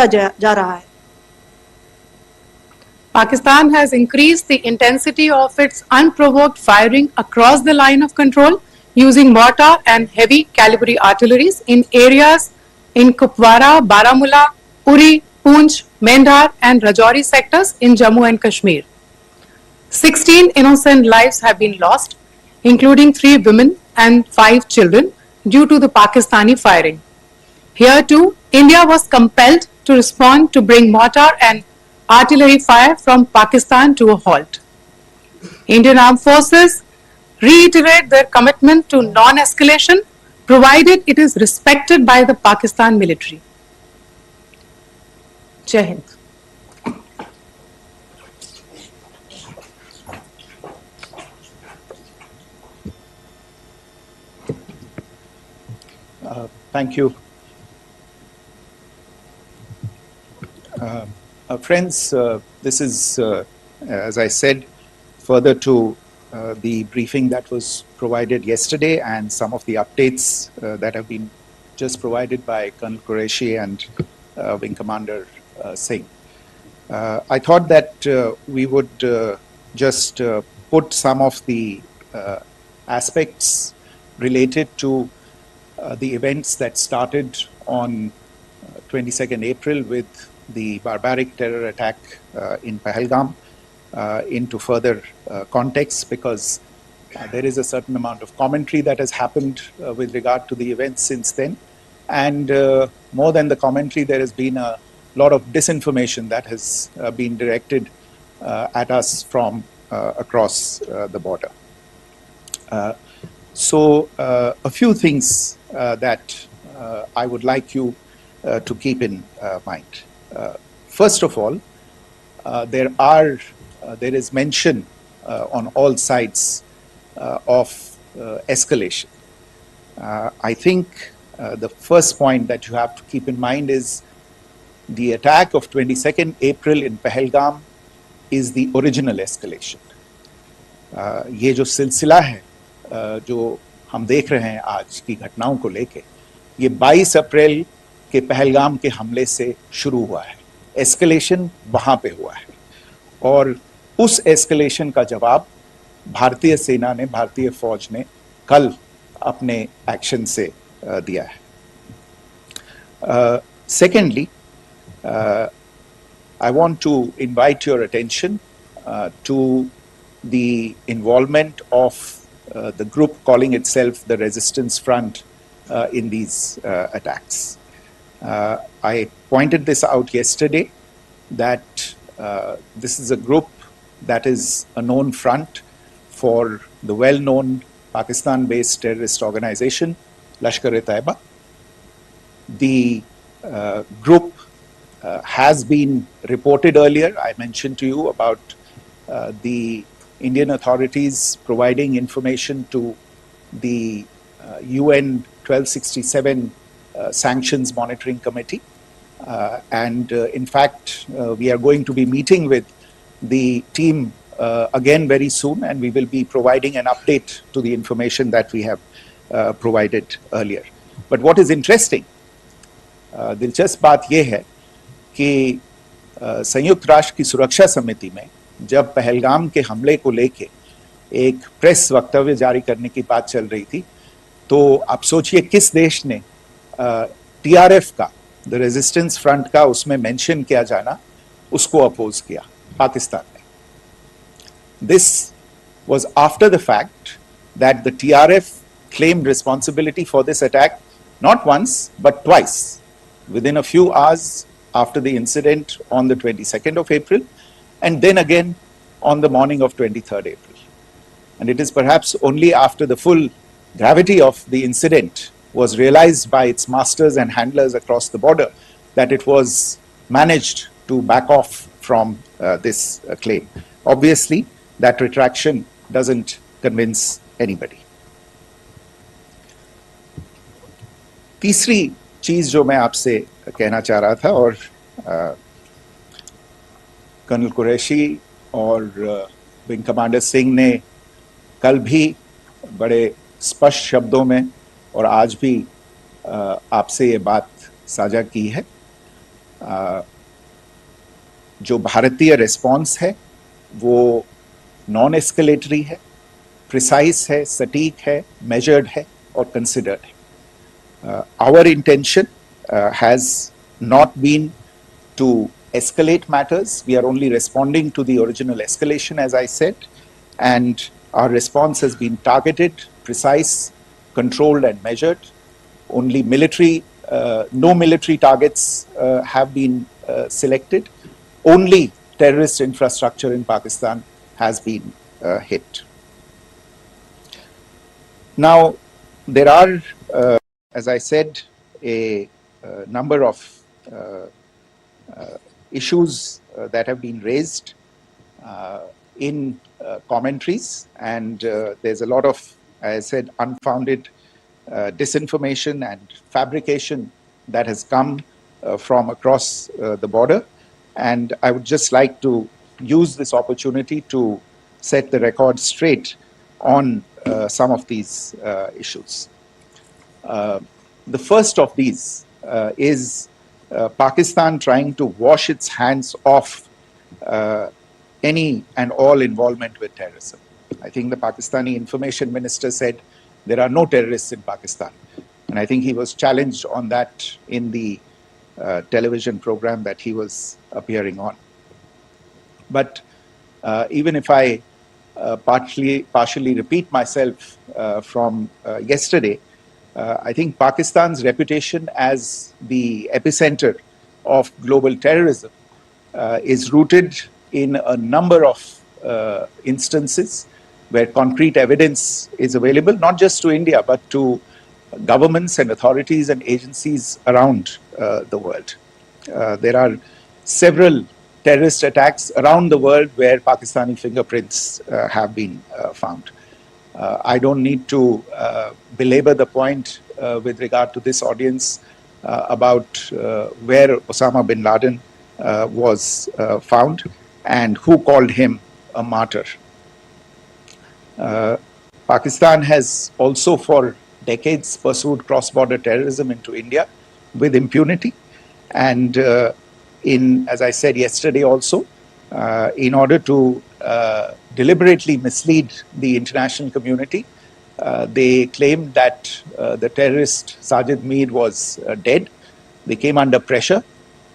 जा रहा है। Pakistan has increased the intensity of its unprovoked firing across the line of control using mortar and heavy caliber artilleries in areas in Kupwara, Baramulla, Uri, Poonch, Mendhar and Rajouri sectors in Jammu and Kashmir. 16 innocent lives have been lost, including 3 women and 5 children, due to the Pakistani firing. Here too, India was compelled to respond to bring mortar and artillery fire from Pakistan to a halt. Indian Armed Forces reiterate their commitment to non-escalation, provided it is respected by the Pakistan military. Jai Hind. Thank you. Friends, this is, as I said, further to the briefing that was provided yesterday and some of the updates that have been just provided by Colonel Qureshi and Wing Commander Singh. I thought that we would just put some of the aspects related to the events that started on 22nd April with the barbaric terror attack in Pahalgam into further context, because there is a certain amount of commentary that has happened with regard to the events since then. And more than the commentary, there has been a lot of disinformation that has been directed at us from across the border. So a few things that I would like you to keep in mind. First of all, there is mention on all sides of escalation. I think the first point that you have to keep in mind is the attack of 22nd April in Pahalgam is the original escalation. ये जो सिलसिला है जो हम देख रहे हैं आज की घटनाओं को लेके, ये 22 अप्रैल के पहलगाम के हमले से शुरू हुआ है. एस्केलेशन वहां पे हुआ है और उस एस्केलेशन का जवाब भारतीय सेना ने, भारतीय फौज ने कल अपने एक्शन से दिया है. Secondly, I want to invite your attention to the involvement of the group calling itself the Resistance Front in these attacks. I pointed this out yesterday that this is a group that is a known front for the well-known Pakistan-based terrorist organization, Lashkar-e-Taiba. The group has been reported earlier. I mentioned to you about the Indian authorities providing information to the UN 1267 Sanctions Monitoring Committee. And in fact, we are going to be meeting with the team again very soon, and we will be providing an update to the information that we have provided earlier. But what is interesting, दिलचस्प बात यह है कि संयुक्त राष्ट्र की सुरक्षा समिति में जब पहलगाम के हमले को लेके एक प्रेस वक्तव्य जारी करने की बात चल रही थी, तो आप सोचिए किस देश ने टीआरएफ का, द रेजिस्टेंस फ्रंट का उसमें मेंशन किया जाना, उसको अपोज किया, पाकिस्तान ने. This was after the fact that the TRF claimed responsibility for this attack not once but twice, within a few hours after the incident on the 22nd of April, and then again on the morning of 23rd April. And it is perhaps only after the full gravity of the incident was realized by its masters and handlers across the border that it was managed to back off from this claim. Obviously, that retraction doesn't convince anybody. तीसरी चीज जो मैं आपसे कहना चाह रहा था, और कर्नल कुरैशी और विंग कमांडर सिंह ने कल भी बड़े स्पष्ट शब्दों में और आज भी आपसे ये बात साझा की है जो भारतीय रिस्पॉन्स है वो नॉन एस्केलेटरी है, प्रिसाइज है, सटीक है, मेजर्ड है और कंसिडर्ड है. Our intention has not been to escalate matters. We are only responding to the original escalation, as I said, and our response has been targeted, precise, controlled, and measured. Only no military targets have been selected. Only terrorist infrastructure in Pakistan has been hit. Now, there are, as I said, a number of issues that have been raised in commentaries, and there's a lot of, as I said, unfounded disinformation and fabrication that has come from across the border. And I would just like to use this opportunity to set the record straight on some of these issues. The first of these is Pakistan trying to wash its hands off any and all involvement with terrorism. I think the Pakistani information minister said there are no terrorists in Pakistan. And I think he was challenged on that in the television program that he was appearing on. But even if I partially repeat myself from yesterday, I think Pakistan's reputation as the epicenter of global terrorism is rooted in a number of instances where concrete evidence is available, not just to India, but to governments and authorities and agencies around the world. There are several terrorist attacks around the world where Pakistani fingerprints have been found. I don't need to belabor the point with regard to this audience about where Osama bin Laden was found and who called him a martyr. Pakistan has also for decades pursued cross-border terrorism into India with impunity. And as I said yesterday also, in order to deliberately mislead the international community, they claimed that the terrorist Sajid Mir was dead. They came under pressure,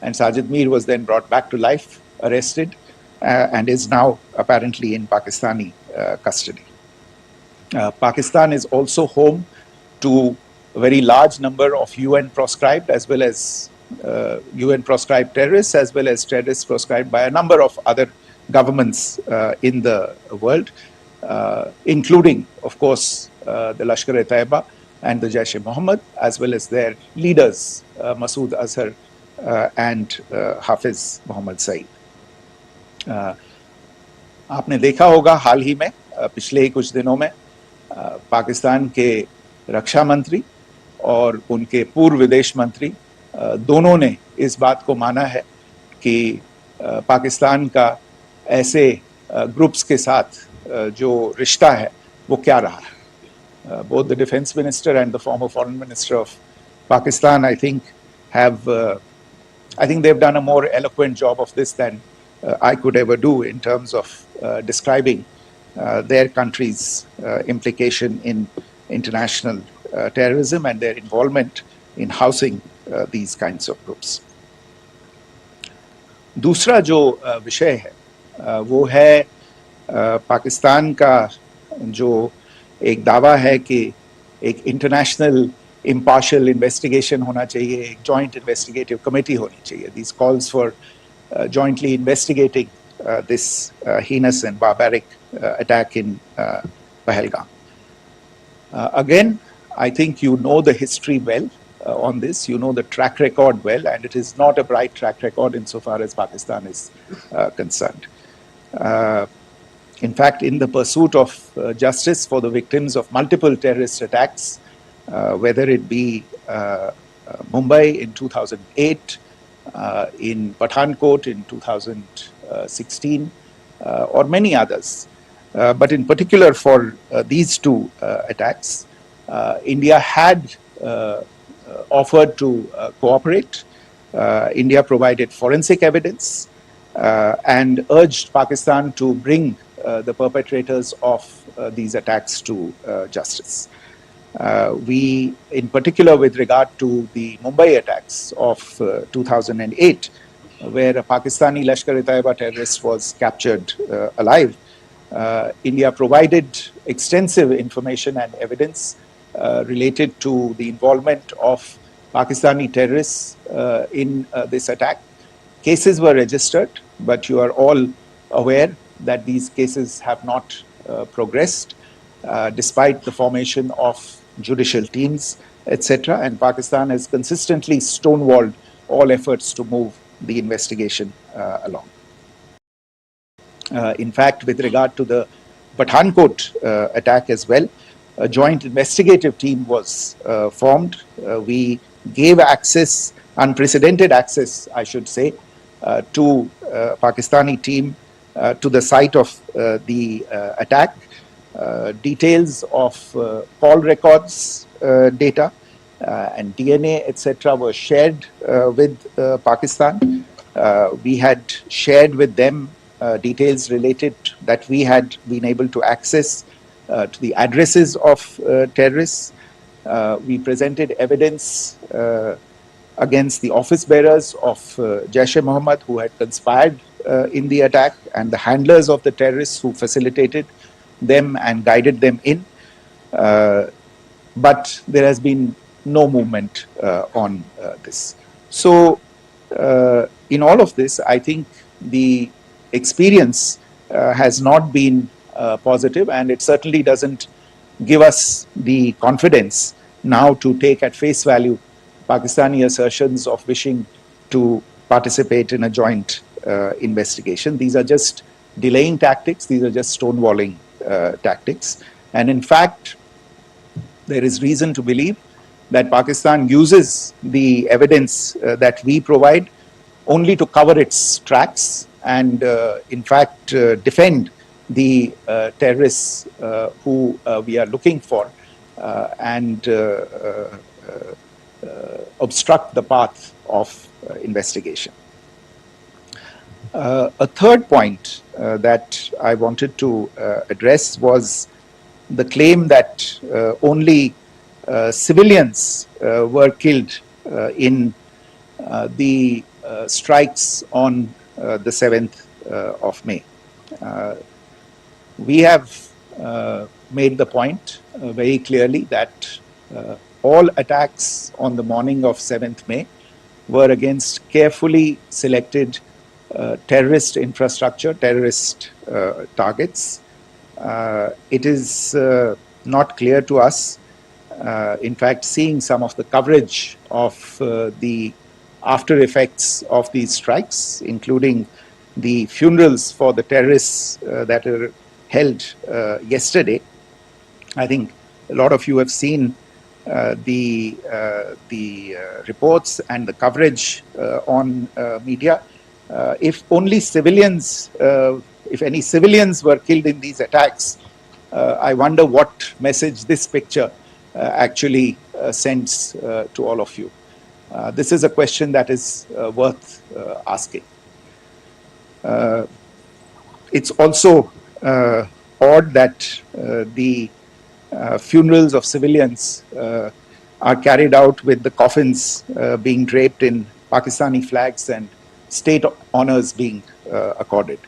and Sajid Mir was then brought back to life, arrested, and is now apparently in Pakistani custody. Pakistan is also home to a very large number of UN proscribed as well as UN proscribed terrorists, as well as terrorists proscribed by a number of other governments in the world, including, of course, the Lashkar-e-Taiba and the Jaish-e-Mohammed, as well as their leaders, Masood Azhar and Hafiz Mohammed Saeed. आपने देखा होगा हाल ही में पिछले ही कुछ दिनों में पाकिस्तान के रक्षा मंत्री और उनके पूर्व विदेश मंत्री दोनों ने इस बात को माना है कि पाकिस्तान का ऐसे ग्रुप्स के साथ जो रिश्ता है वो क्या रहा है. Both the defense minister and the former foreign minister of Pakistan, I think they've done a more eloquent job of this than I could ever do in terms of describing their country's implication in international terrorism and their involvement in housing these kinds of groups. दूसरा जो विषय है वो है पाकिस्तान का जो एक दावा है कि एक इंटरनेशनल impartial investigation होना चाहिए, एक joint investigative committee होनी चाहिए. These calls for jointly investigating this heinous and barbaric attack in Pahalgam. Again, I think you know the history well on this. You know the track record well, and it is not a bright track record insofar as Pakistan is concerned. In fact, in the pursuit of justice for the victims of multiple terrorist attacks, whether it be Mumbai in 2008, in Pathankot in 2016, or many others, but in particular for these two attacks, India had offered to cooperate. India provided forensic evidence and urged Pakistan to bring the perpetrators of these attacks to justice. We, in particular, with regard to the Mumbai attacks of 2008, where a Pakistani Lashkar-e-Taiba terrorist was captured alive, India provided extensive information and evidence related to the involvement of Pakistani terrorists in this attack. Cases were registered, but you are all aware that these cases have not progressed, despite the formation of judicial teams, etc. And Pakistan has consistently stonewalled all efforts to move the investigation along. In fact, with regard to the Pathankot attack as well, a joint investigative team was formed. We gave access, unprecedented access, I should say, to Pakistani team to the site of the attack. Details of call records data and DNA, etc., were shared with Pakistan. We had shared with them details related that we had been able to access to the addresses of terrorists. We presented evidence against the office bearers of Jaish-e-Mohammed who had conspired in the attack, and the handlers of the terrorists who facilitated them and guided them in. But there has been no movement on this. So in all of this, I think the experience has not been positive, and it certainly doesn't give us the confidence now to take at face value Pakistani assertions of wishing to participate in a joint investigation. These are just delaying tactics. These are just stonewalling tactics. And in fact, there is reason to believe that Pakistan uses the evidence that we provide only to cover its tracks and, in fact, defend the terrorists who we are looking for and obstruct the path of investigation. A third point that I wanted to address was the claim that only civilians were killed in the strikes on the 7th of May. We have made the point very clearly that all attacks on the morning of 7th May were against carefully selected terrorist infrastructure, terrorist targets. It is not clear to us, in fact, seeing some of the coverage of the after effects of these strikes, including the funerals for the terrorists that were held yesterday. I think a lot of you have seen the reports and the coverage on media. If only civilians, if any civilians were killed in these attacks, I wonder what message this picture actually sends to all of you. This is a question that is worth asking. It's also odd that the funerals of civilians are carried out with the coffins being draped in Pakistani flags and state honors being accorded.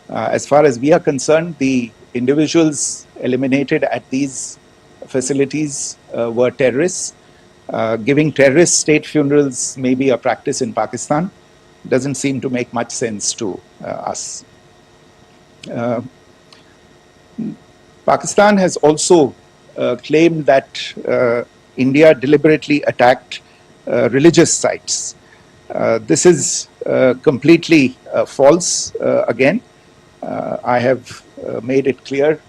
As far as we are concerned, the individuals eliminated at these facilities were terrorists. Giving terrorist state funerals may be a practice in Pakistan. Doesn't seem to make much sense to us. Pakistan has also claimed that India deliberately attacked religious sites. This is completely false again. I have made it clear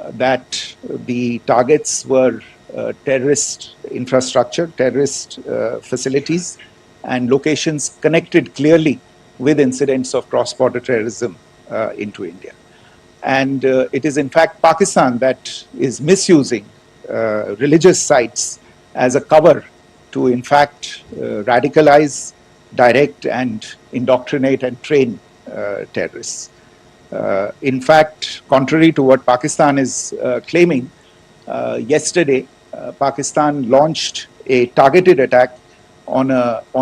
that the targets were terrorist infrastructure, terrorist facilities, and locations connected clearly with incidents of cross-border terrorism into India. And it is in fact Pakistan that is misusing religious sites as a cover to in fact radicalize direct and indoctrinate and train terrorists. In fact, contrary to what Pakistan is claiming, yesterday Pakistan launched a targeted attack on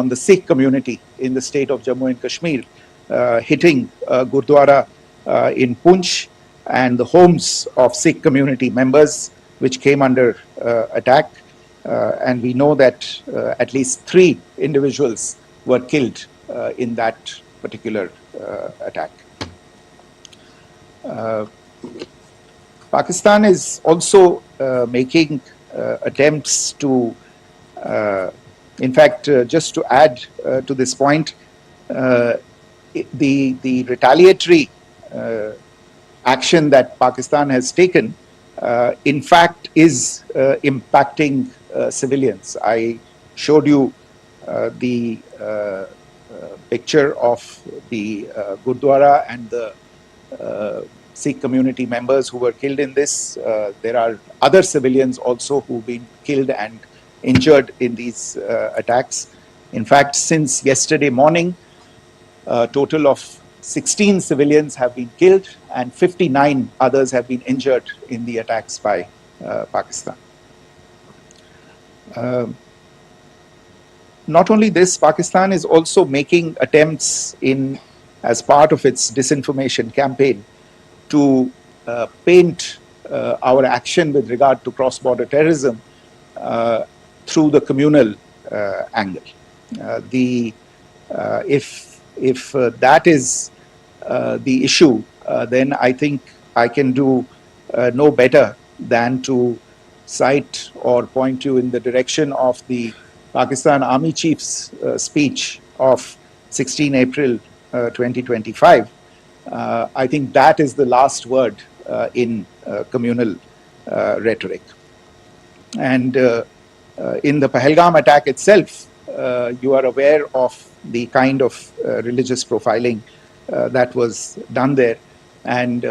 the Sikh community in the state of Jammu and Kashmir, hitting Gurdwara in Poonch and the homes of Sikh community members, which came under attack. And we know that at least 3 individuals were killed in that particular attack. Pakistan is also making attempts to, in fact, just to add to this point, the retaliatory action that Pakistan has taken, in fact, is impacting civilians. I showed you the picture of the Gurdwara and the Sikh community members who were killed in this. There are other civilians also who've been killed and injured in these attacks. In fact, since yesterday morning, a total of 16 civilians have been killed and 59 others have been injured in the attacks by Pakistan. Not only this, Pakistan is also making attempts as part of its disinformation campaign to paint our action with regard to cross-border terrorism through the communal angle. If that is the issue, then I think I can do no better than to cite or point you in the direction of the Pakistan Army Chief's speech of 16 April 2025. I think that is the last word in communal rhetoric. And in the Pahalgam attack itself, you are aware of the kind of religious profiling that was done there. And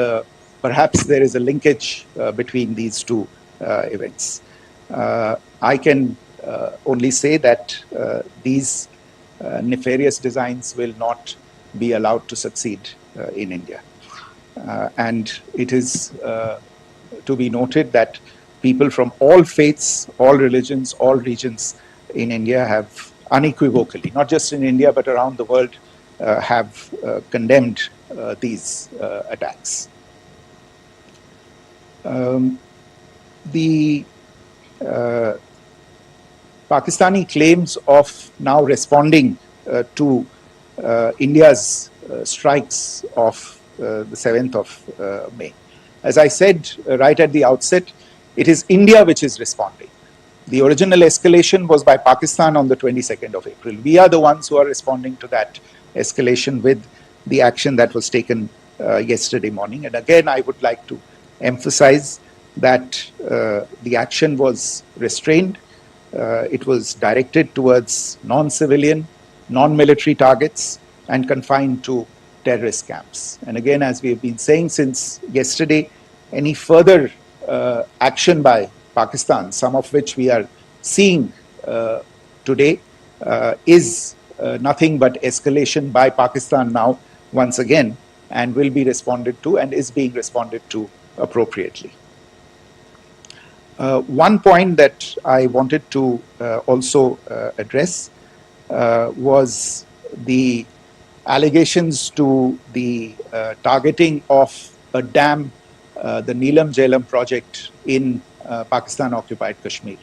perhaps there is a linkage between these two events. I can only say that these nefarious designs will not be allowed to succeed in India. And it is to be noted that people from all faiths, all religions, all regions in India have unequivocally, not just in India but around the world, have condemned these attacks. The Pakistani claims of now responding to India's strikes of the 7th of May. As I said right at the outset, it is India which is responding. The original escalation was by Pakistan on the 22nd of April. We are the ones who are responding to that escalation with the action that was taken yesterday morning. And again, I would like to emphasize that the action was restrained. It was directed towards non-civilian, non-military targets and confined to terrorist camps. And again, as we have been saying since yesterday, any further action by Pakistan, some of which we are seeing today, is nothing but escalation by Pakistan now once again, and will be responded to and is being responded to appropriately. One point that I wanted to also address was the allegations to the targeting of a dam, the Neelam Jhelum project in Pakistan-occupied Kashmir.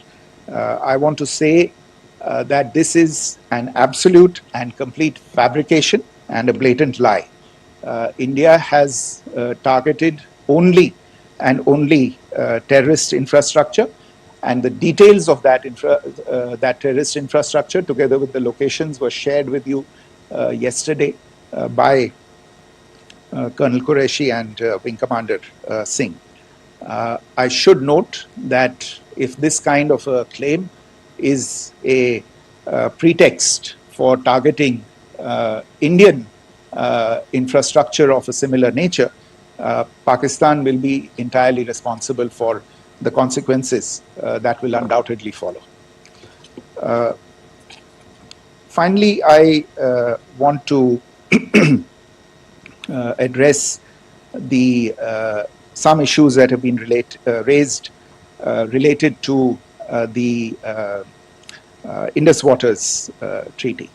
I want to say that this is an absolute and complete fabrication and a blatant lie. India has targeted only and only terrorist infrastructure, and the details of that terrorist infrastructure, together with the locations, were shared with you yesterday by Colonel Qureshi and Wing Commander Singh. I should note that if this kind of a claim is a pretext for targeting Indian infrastructure of a similar nature, Pakistan will be entirely responsible for the consequences that will undoubtedly follow. Finally, I want to address the some issues that have been raised related to the Indus Waters Treaty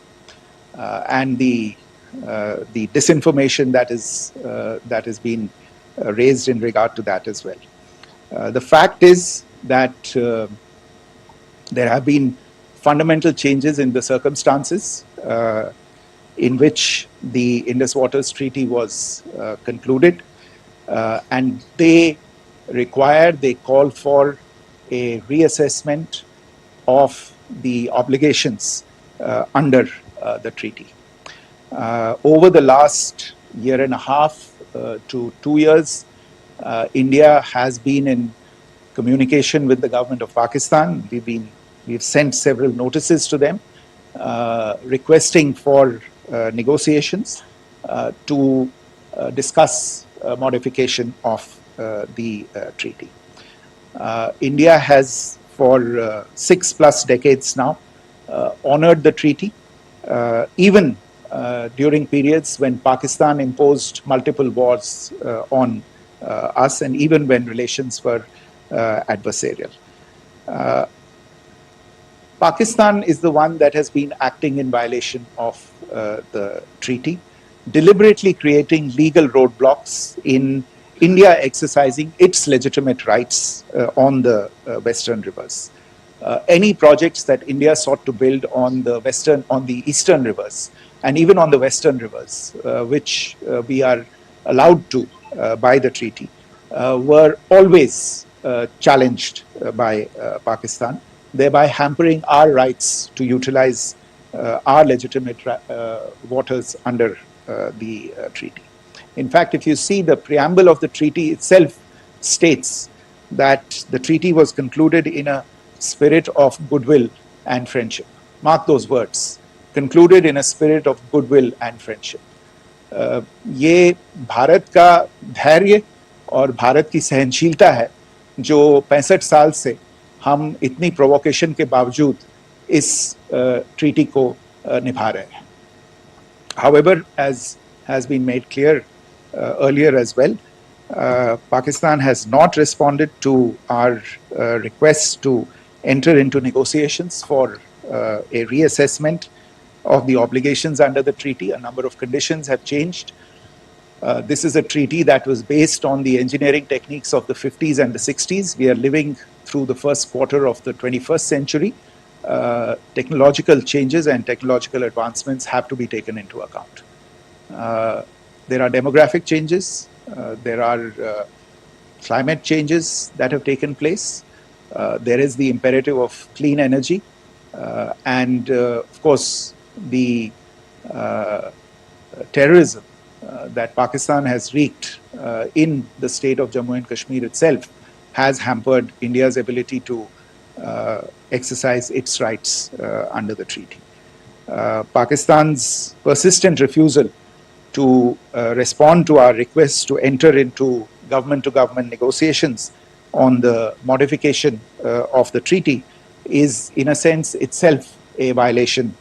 and the disinformation that has been raised in regard to that as well. The fact is that there have been fundamental changes in the circumstances in which the Indus Waters Treaty was concluded, and they call for a reassessment of the obligations under the treaty. Over the last year and a half to 2 years, India has been in communication with the government of Pakistan. We've sent several notices to them requesting for negotiations to discuss modification of the treaty. India has for 6+ decades now honored the treaty, even during periods when Pakistan imposed multiple wars on us, and even when relations were adversarial. Pakistan is the one that has been acting in violation of the treaty, deliberately creating legal roadblocks in India exercising its legitimate rights on the western rivers. Any projects that India sought to build on the eastern rivers, and even on the western rivers, which we are allowed to by the treaty, were always challenged by Pakistan, thereby hampering our rights to utilize our legitimate waters under the treaty. In fact, if you see the preamble of the treaty itself states that the treaty was concluded in a spirit of goodwill and friendship. Mark those words, concluded in a spirit of goodwill and friendship. ये भारत का धैर्य और भारत की सहनशीलता है जो 65 साल से हम इतनी प्रोवोकेशन के बावजूद इस ट्रीटी को निभा रहे हैं. However, as has been made clear earlier as well, Pakistan has not responded to our requests to enter into negotiations for a reassessment of the obligations under the treaty. A number of conditions have changed. This is a treaty that was based on the engineering techniques of the 50s and the 60s. We are living through the first quarter of the 21st century. Technological changes and technological advancements have to be taken into account. There are demographic changes. There are climate changes that have taken place. There is the imperative of clean energy. And of course, the terrorism that Pakistan has wreaked in the state of Jammu and Kashmir itself has hampered India's ability to exercise its rights under the treaty. Pakistan's persistent refusal to respond to our requests to enter into government-to-government negotiations on the modification of the treaty is, in a sense, itself a violation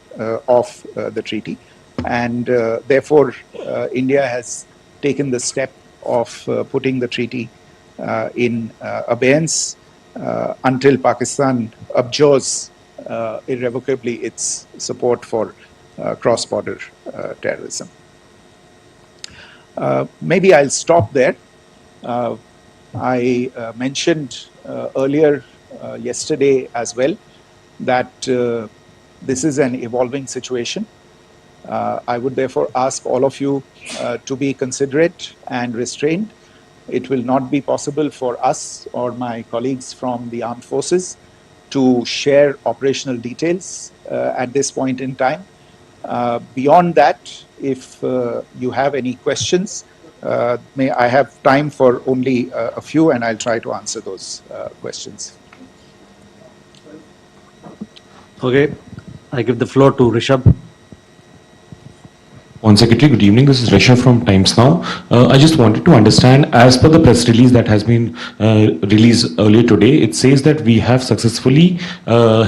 of the treaty. And therefore, India has taken the step of putting the treaty in abeyance until Pakistan abjures irrevocably its support for cross-border terrorism. Maybe I'll stop there. I mentioned earlier yesterday as well that this is an evolving situation. I would therefore ask all of you to be considerate and restrained. It will not be possible for us or my colleagues from the armed forces to share operational details at this point in time. Beyond that, if you have any questions, may I have time for only a few, and I'll try to answer those questions. Okay, I give the floor to Rishabh. One Secretary, good evening. This is Rishabh from Times Now. I just wanted to understand, as per the press release that has been released earlier today, it says that we have successfully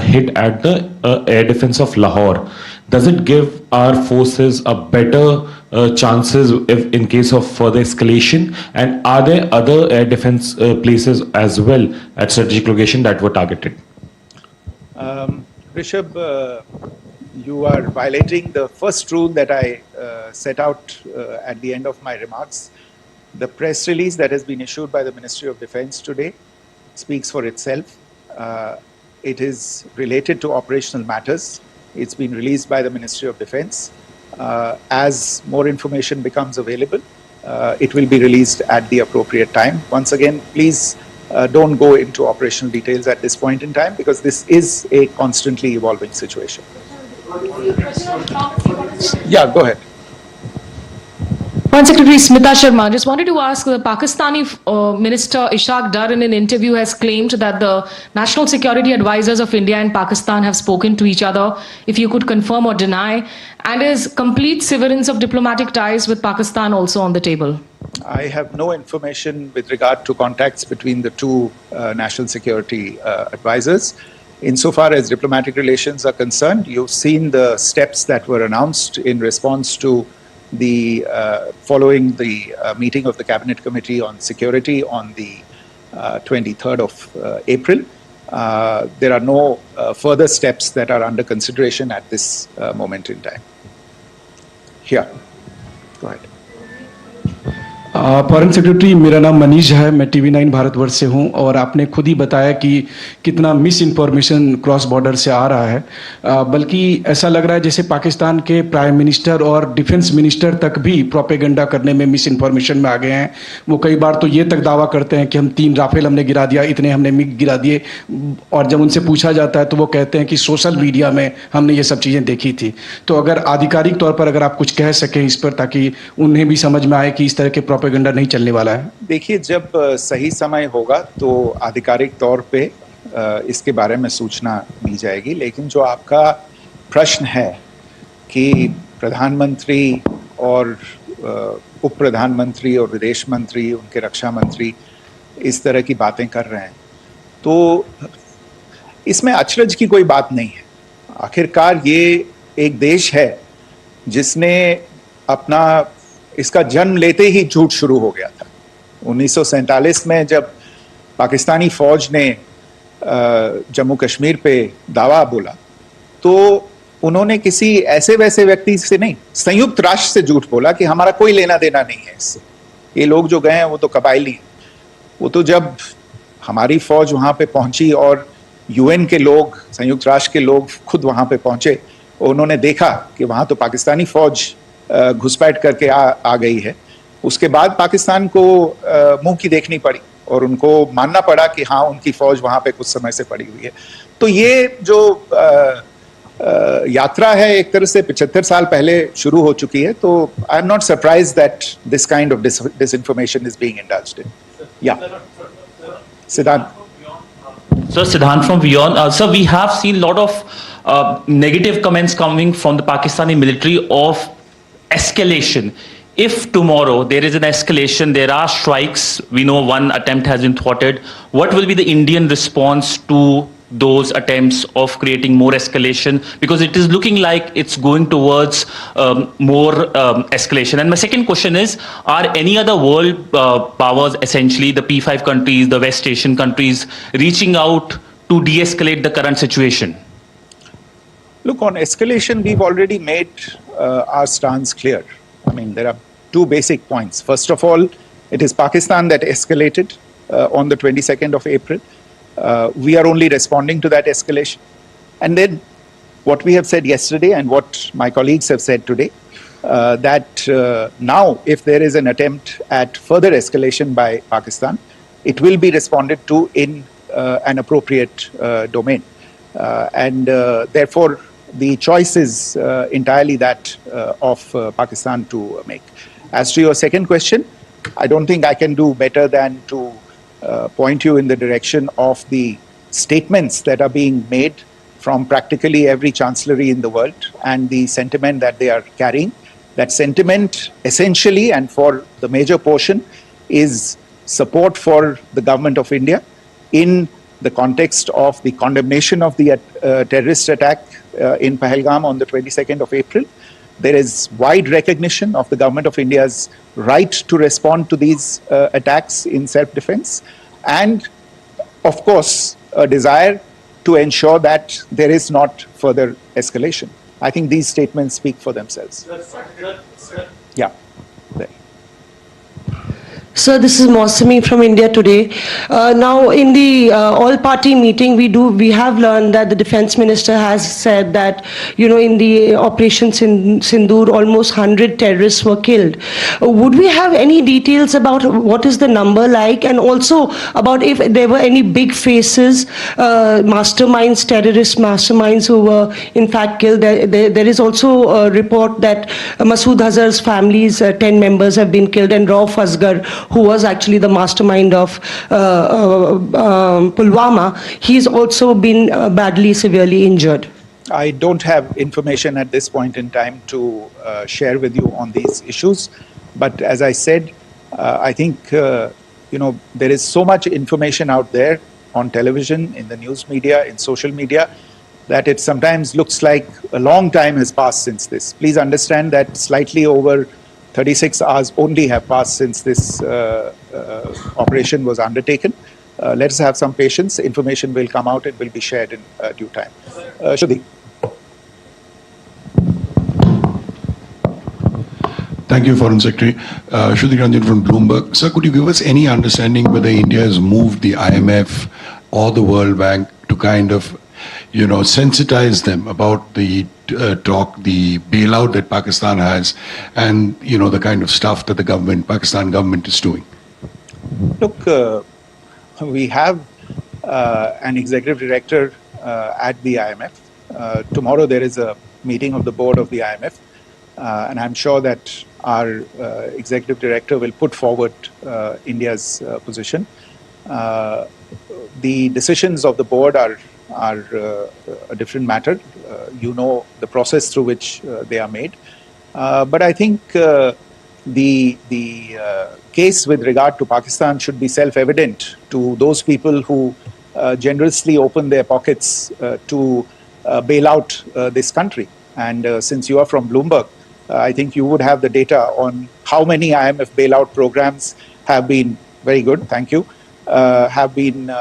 hit at the air defense of Lahore. does it give our forces a better chances if in case of further escalation? And are there other air defense places as well at strategic location that were targeted? Rishabh, you are violating the first rule that I set out at the end of my remarks. The press release that has been issued by the Ministry of Defense today speaks for itself. It is related to operational matters. It's been released by the Ministry of Defense. As more information becomes available, it will be released at the appropriate time. Once again, please don't go into operational details at this point in time because this is a constantly evolving situation. Yeah, go ahead. Foreign Secretary Smita Sharma, just wanted to ask, the Pakistani Minister Ishaq Dar in an interview has claimed that the national security advisors of India and Pakistan have spoken to each other. If you could confirm or deny, and is complete severance of diplomatic ties with Pakistan also on the table? I have no information with regard to contacts between the two national security advisors. Insofar as diplomatic relations are concerned, you've seen the steps that were announced in response to the following the meeting of the Cabinet Committee on Security on the 23rd of April. There are no further steps that are under consideration at this moment in time. Here, go ahead. Foreign secretary, मेरा नाम मनीष है, मैं TV9 Bharatvarsh से हूं और आपने खुद ही बताया कि कितना मिस इन्फॉर्मेशन क्रॉस बॉर्डर से आ रहा है, बल्कि ऐसा लग रहा है जैसे पाकिस्तान के प्राइम मिनिस्टर और डिफेंस मिनिस्टर तक भी प्रोपेगेंडा करने में मिस इन्फॉर्मेशन में आ गए हैं। वो कई बार तो ये तक दावा करते हैं कि हम 3 राफेल हमने गिरा दिया, इतने हमने मिग गिरा दिए, और जब उनसे पूछा जाता है तो वो कहते हैं कि सोशल मीडिया में हमने ये सब चीज़ें देखी थी। तो अगर आधिकारिक तौर पर अगर आप कुछ कह सकें इस पर, ताकि उन्हें भी समझ में आए कि इस तरह के प्रोपेगेंडा नहीं चलने वाला है। देखिए, जब सही समय होगा तो आधिकारिक तौर पे इसके बारे में सूचना दी जाएगी, लेकिन जो आपका प्रश्न है कि प्रधानमंत्री और उप प्रधानमंत्री और विदेश मंत्री, उनके रक्षा मंत्री इस तरह की बातें कर रहे हैं, तो इसमें अचरज की कोई बात नहीं है। आखिरकार ये एक देश है जिसने अपना इसका जन्म लेते ही झूठ शुरू हो गया था। 1947 में जब पाकिस्तानी फौज ने जम्मू कश्मीर पे दावा बोला तो उन्होंने किसी ऐसे वैसे व्यक्ति से नहीं, संयुक्त राष्ट्र से झूठ बोला कि हमारा कोई लेना देना नहीं है इससे। ये लोग जो गए हैं वो तो कबायली हैं। वो तो जब हमारी फौज वहां पे पहुंची और यूएन के लोग, संयुक्त राष्ट्र के लोग खुद वहां पे पहुंचे, उन्होंने देखा कि वहां तो पाकिस्तानी फौज घुसपैठ करके आ गई है, उसके बाद पाकिस्तान को मुंह की देखनी पड़ी और उनको मानना पड़ा कि हाँ, उनकी फौज वहां पे कुछ समय से पड़ी हुई है। तो ये जो यात्रा है एक तरह से 75 साल पहले शुरू हो चुकी है। तो I am not surprise that this kind of disinformation is being indulged in. Yeah, Siddhant. Sir, Siddhant from Beyond. Sir, we have seen a lot of negative comments coming from the Pakistani military of escalation. If tomorrow there is an escalation, there are strikes, we know one attempt has been thwarted, what will be the Indian response to those attempts of creating more escalation? Because it is looking like it's going towards more escalation. And my second question is, are any other world powers, essentially the P5 countries, the West Asian countries, reaching out to de-escalate the current situation? Look, on escalation, we've already made our stance clear. I mean, there are two basic points. First of all, it is Pakistan that escalated on the 22nd of April. We are only responding to that escalation. And then what we have said yesterday and what my colleagues have said today, that now if there is an attempt at further escalation by Pakistan, it will be responded to in an appropriate domain. And therefore, the choice is entirely that of Pakistan to make. As to your second question, I don't think I can do better than to point you in the direction of the statements that are being made from practically every chancellery in the world and the sentiment that they are carrying. That sentiment essentially and for the major portion is support for the government of India in the context of the condemnation of the terrorist attack in Pahalgam on the 22nd of April. There is wide recognition of the government of India's right to respond to these attacks in self-defense, and of course, a desire to ensure that there is not further escalation. I think these statements speak for themselves. Yeah. There. Sir, this is Mosami from India Today. Now, in the all-party meeting, we have learned that the defense minister has said that, in the operations in Sindoor, almost 100 terrorists were killed. Would we have any details about what is the number like, and also about if there were any big faces, masterminds, terrorist masterminds who were in fact killed? There is also a report that Masood Azhar's family's 10 members have been killed, and Rauf Asghar, who was actually the mastermind of Pulwama, he's also been badly, severely injured. I don't have information at this point in time to share with you on these issues. But as I said, I think, there is so much information out there on television, in the news media, in social media, that it sometimes looks like a long time has passed since this. Please understand that slightly over 36 hours only have passed since this operation was undertaken. Let us have some patience. Information will come out. It will be shared in due time. Shruti. Thank you, Foreign Secretary. Shruti Ranjan from Bloomberg. Sir, could you give us any understanding whether India has moved the IMF or the World Bank to kind of, sensitize them about the the bailout that Pakistan has, and, the kind of stuff that the Pakistan government is doing? Look, we have an executive director at the IMF. Tomorrow there is a meeting of the board of the IMF, and I'm sure that our executive director will put forward India's position. The decisions of the board are a different matter. The process through which they are made. But I think the case with regard to Pakistan should be self-evident to those people who generously open their pockets to bail out this country. And since you are from Bloomberg, I think you would have the data on how many IMF bailout programs have been, very good, thank you, have been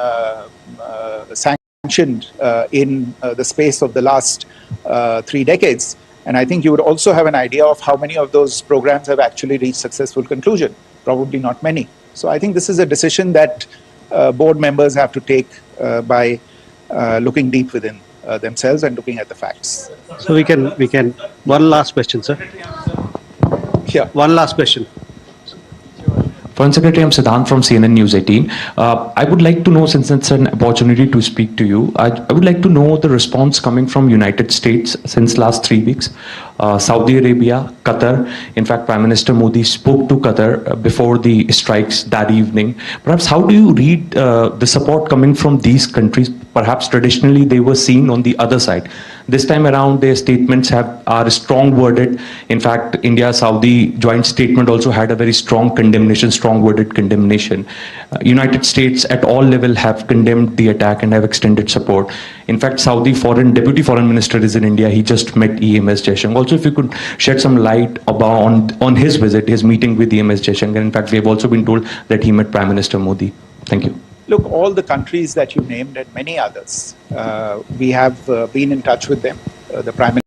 sanctioned in the space of the last 3 decades. And I think you would also have an idea of how many of those programs have actually reached successful conclusion. Probably not many. So I think this is a decision that board members have to take by looking deep within themselves and looking at the facts. So we can, one last question, sir. Yeah. One last question. Foreign Secretary, I'm Siddhant from CNN News 18. I would like to know, since it's an opportunity to speak to you, I would like to know the response coming from United States since last 3 weeks. Saudi Arabia, Qatar. In fact, Prime Minister Modi spoke to Qatar before the strikes that evening. Perhaps how do you read the support coming from these countries? Perhaps traditionally they were seen on the other side. This time around, their statements are strong worded. In fact, India-Saudi joint statement also had a very strong condemnation, strong worded condemnation. United States at all level have condemned the attack and have extended support. In fact, Saudi Deputy Foreign Minister is in India. He just met EMS Jaishankar. Also, if you could shed some light on his visit, his meeting with EMS Jaishankar. In fact, we have also been told that he met Prime Minister Modi. Thank you. Look, all the countries that you named and many others, we have been in touch with them. The Prime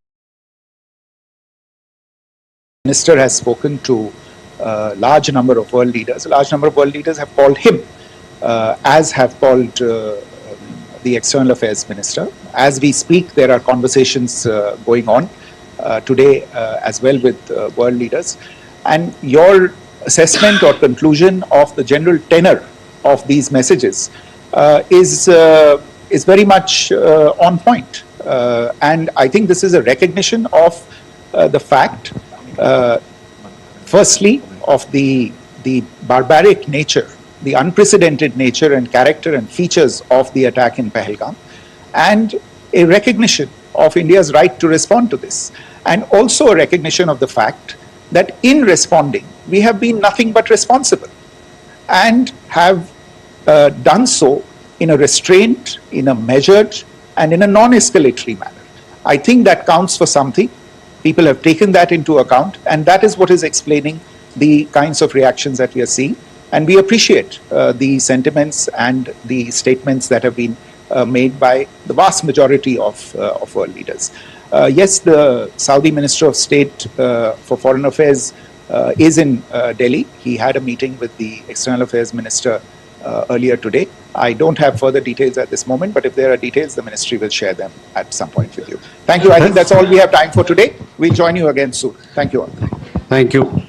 Minister has spoken to a large number of world leaders. A large number of world leaders have called him, as have called the External Affairs Minister. As we speak, there are conversations going on today as well with world leaders. And your assessment or conclusion of the general tenor of these messages is very much on point. And I think this is a recognition of the fact, firstly, of the barbaric nature, the unprecedented nature and character and features of the attack in Pahalgam, and a recognition of India's right to respond to this, and also a recognition of the fact that in responding, we have been nothing but responsible, and have done so in a restrained, in a measured, and in a non-escalatory manner. I think that counts for something. People have taken that into account, and that is what is explaining the kinds of reactions that we are seeing. And we appreciate the sentiments and the statements that have been made by the vast majority of world leaders. Yes, the Saudi Minister of State for Foreign Affairs is in Delhi. He had a meeting with the External Affairs Minister earlier today. I don't have further details at this moment, but if there are details, the ministry will share them at some point with you. Thank you. I think that's all we have time for today. We'll join you again soon. Thank you all. Thank you.